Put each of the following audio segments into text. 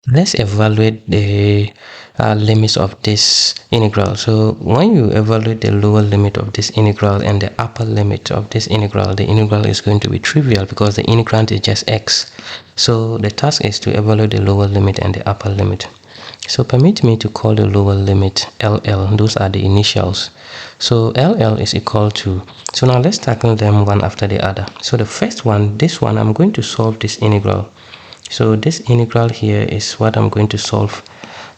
Let's evaluate the limits of this integral. So when you evaluate the lower limit of this integral and the upper limit of this integral, the integral is going to be trivial because the integrand is just x. So the task is to evaluate the lower limit and the upper limit. So permit me to call the lower limit LL. Those are the initials. So LL is equal to, so now let's tackle them one after the other. So the first one, this one, I'm going to solve this integral. So this integral here is what I'm going to solve.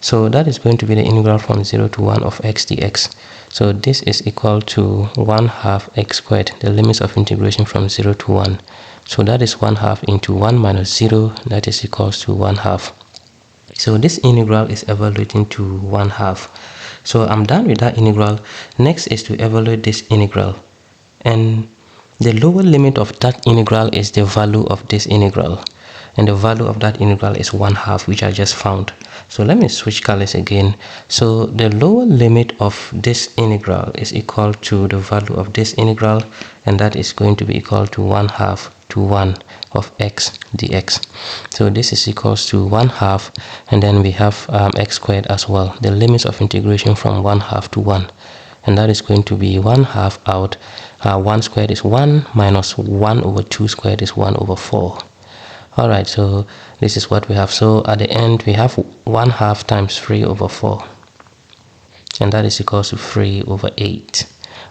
So that is going to be the integral from 0 to 1 of x dx. So this is equal to 1/2 x squared, the limits of integration from 0 to 1. So that is 1/2 into 1 minus 0, that is equals to 1/2. So this integral is evaluating to 1/2. So I'm done with that integral. Next is to evaluate this integral. And the lower limit of that integral is the value of this integral. And the value of that integral is 1/2, which I just found. So let me switch colors again. So the lower limit of this integral is equal to the value of this integral, and that is going to be equal to 1/2 to 1 of x dx. So this is equals to 1/2, and then we have x squared as well, the limits of integration from 1/2 to 1. And that is going to be 1/2 out. 1 squared is 1 minus 1 over 2 squared is 1 over 4. All right, so this is what we have. So at the end, we have 1/2 times 3 over 4. And that is equals to 3 over 8.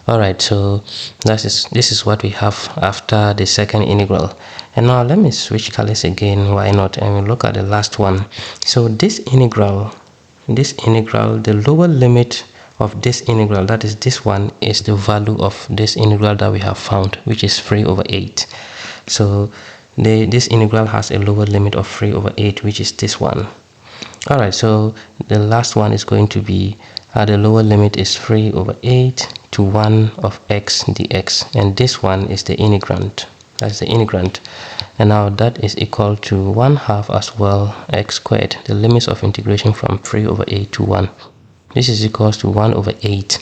All right, so this is what we have after the second integral. And now let me switch colors again. Why not? And we'll look at the last one. So this integral, the lower limit of this integral, that is this one, is the value of this integral that we have found, which is 3 over 8. So this integral has a lower limit of 3 over 8, which is this one. All right, so the last one is going to be the lower limit is 3 over 8 to 1 of x dx, and this one is the integrand. That's the integrand. And now that is equal to 1/2 as well x squared, the limits of integration from 3 over 8 to 1. This is equals to 1 over 8.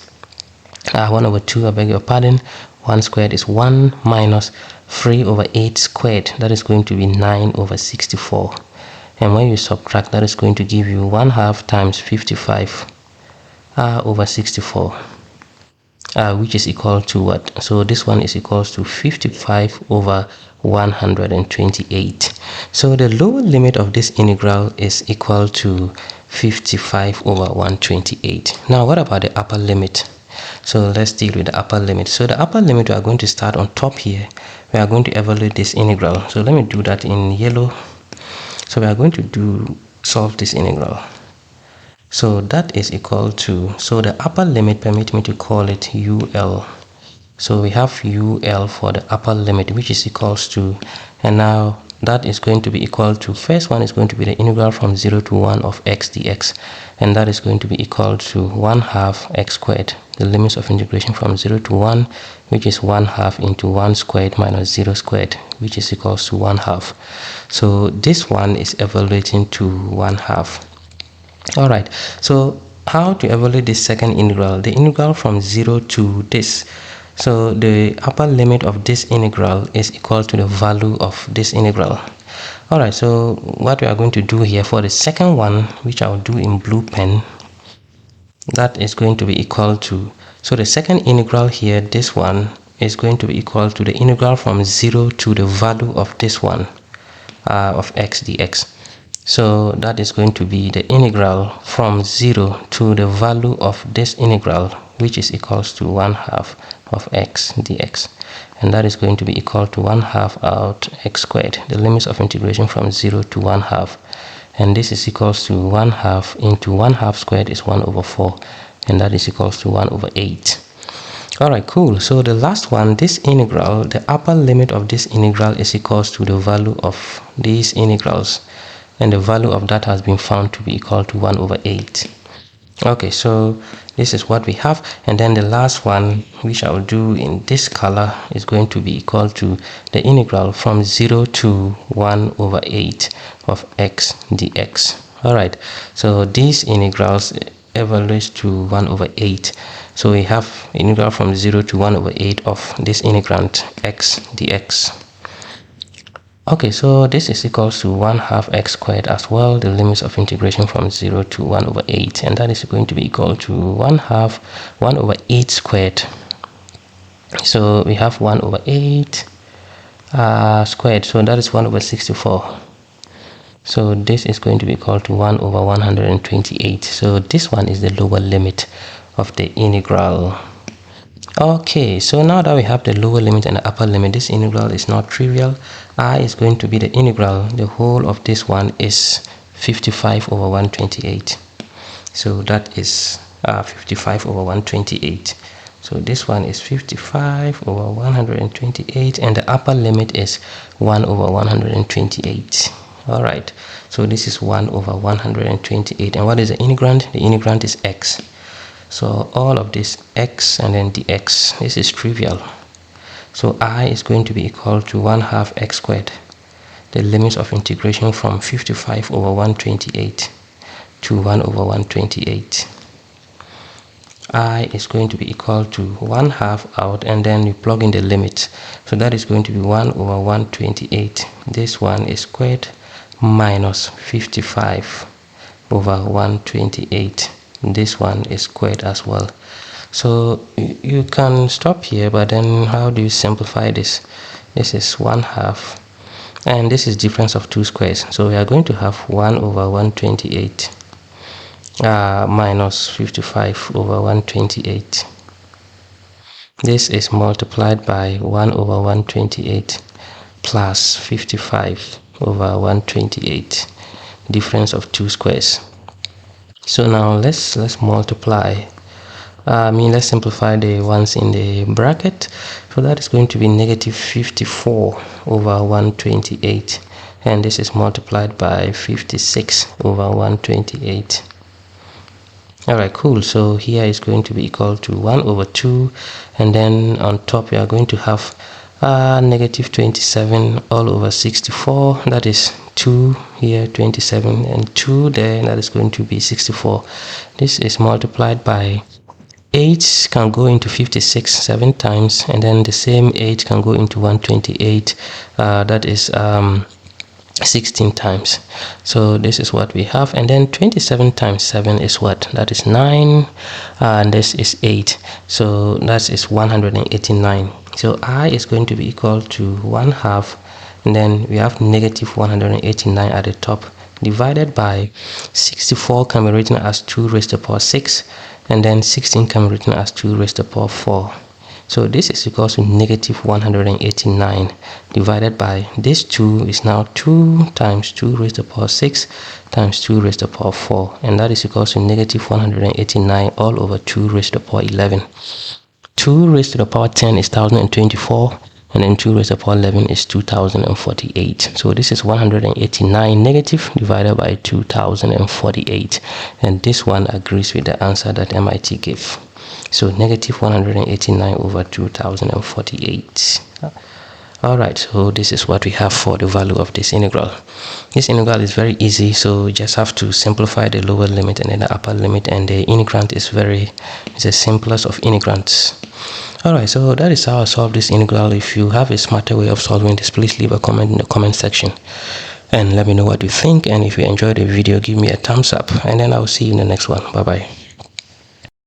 1 over 2, I beg your pardon. 1 squared is 1 minus 3 over 8 squared. That is going to be 9 over 64. And when you subtract, that is going to give you 1/2 times 55 over 64. Which is equal to what? So this one is equals to 55 over 128. So the lower limit of this integral is equal to 55 over 128. Now what about the upper limit? So let's deal with the upper limit. So the upper limit, we are going to start on top here. We are going to evaluate this integral. So let me do that in yellow. So we are going to solve this integral. So that is equal to, so the upper limit, permit me to call it UL. So we have UL for the upper limit, which is equals to, and now that is going to be equal to, first one is going to be the integral from 0 to 1 of x dx, and that is going to be equal to 1/2 x squared, the limits of integration from 0 to 1, which is 1/2 into 1 squared minus 0 squared, which is equals to 1/2. So this one is evaluating to 1/2. All right, so how to evaluate this second integral? The integral from 0 to this. So the upper limit of this integral is equal to the value of this integral. All right, so what we are going to do here for the second one, which I'll do in blue pen, that is going to be equal to, so the second integral here, this one, is going to be equal to the integral from 0 to the value of this one, of x dx. So that is going to be the integral from 0 to the value of this integral, which is equals to 1/2 of x dx. And that is going to be equal to 1/2 out x squared, the limits of integration from 0 to 1/2. And this is equals to 1/2 into 1/2 squared is 1 over 4. And that is equals to 1 over 8. Alright, cool. So the last one, this integral, the upper limit of this integral is equals to the value of these integrals. And the value of that has been found to be equal to 1 over 8. Okay, so this is what we have. And then the last one, which I will do in this color, is going to be equal to the integral from 0 to 1 over 8 of x dx. Alright, so these integrals evaluate to 1 over 8. So we have integral from 0 to 1 over 8 of this integrand x dx. Okay, so this is equals to 1/2 x squared as well, the limits of integration from 0 to 1/8, and that is going to be equal to 1/2 1/8 squared. So we have 1/8 squared, so that is 1/64. So this is going to be equal to 1/128. So this one is the lower limit of the integral. Okay, so now that we have the lower limit and the upper limit, this integral is not trivial. I is going to be the integral. The whole of this one is 55/128. So that is 55/128. So this one is 55/128, and the upper limit is 1/128. All right, so this is 1/128. And what is the integrand? The integrand is x. So all of this x and then the x, this is trivial. So I is going to be equal to 1/2 x squared, the limits of integration from 55/128 to 1/128. I is going to be equal to 1/2 out, and then you plug in the limits. So that is going to be 1/128. This one is squared minus 55/128. This one is squared as well. So you can stop here, but then how do you simplify this? This is 1/2, and this is difference of two squares. So we are going to have 1/128 minus 55/128. This is multiplied by 1/128 plus 55/128, difference of two squares. So now let's multiply. Let's simplify the ones in the bracket. So that is going to be negative 54/128, and this is multiplied by 56/128. All right, cool. So here is going to be equal to 1/2, and then on top we are going to have negative 27 all over 64. That is 2 here, 27, and 2 there. That is going to be 64. This is multiplied by 8 can go into 56 7 times, and then the same 8 can go into 128. That is 16 times. So this is what we have, and then 27 times 7 is what? That is 9, and this is 8, so that is 189. So I is going to be equal to 1/2, and then we have negative 189 at the top, divided by 64 can be written as 2 raised to the power 6, and then 16 can be written as 2 raised to the power 4. So this is equal to negative 189 divided by this 2 is now 2 times 2 raised to the power 6 times 2 raised to the power 4, and that is equal to negative 189 all over 2 raised to the power 11. 2 raised to the power 10 is 1024, and then 2 raised to the power 11 is 2048. So this is 189 negative divided by 2048, and this one agrees with the answer that MIT gave. So negative 189 over 2048. Alright, so this is what we have for the value of this integral. This integral is very easy, so you just have to simplify the lower limit and then the upper limit, and the integrand is the simplest of integrands. Alright, so that is how I solve this integral. If you have a smarter way of solving this, please leave a comment in the comment section and let me know what you think. And if you enjoyed the video, give me a thumbs up, and then I'll see you in the next one. Bye bye.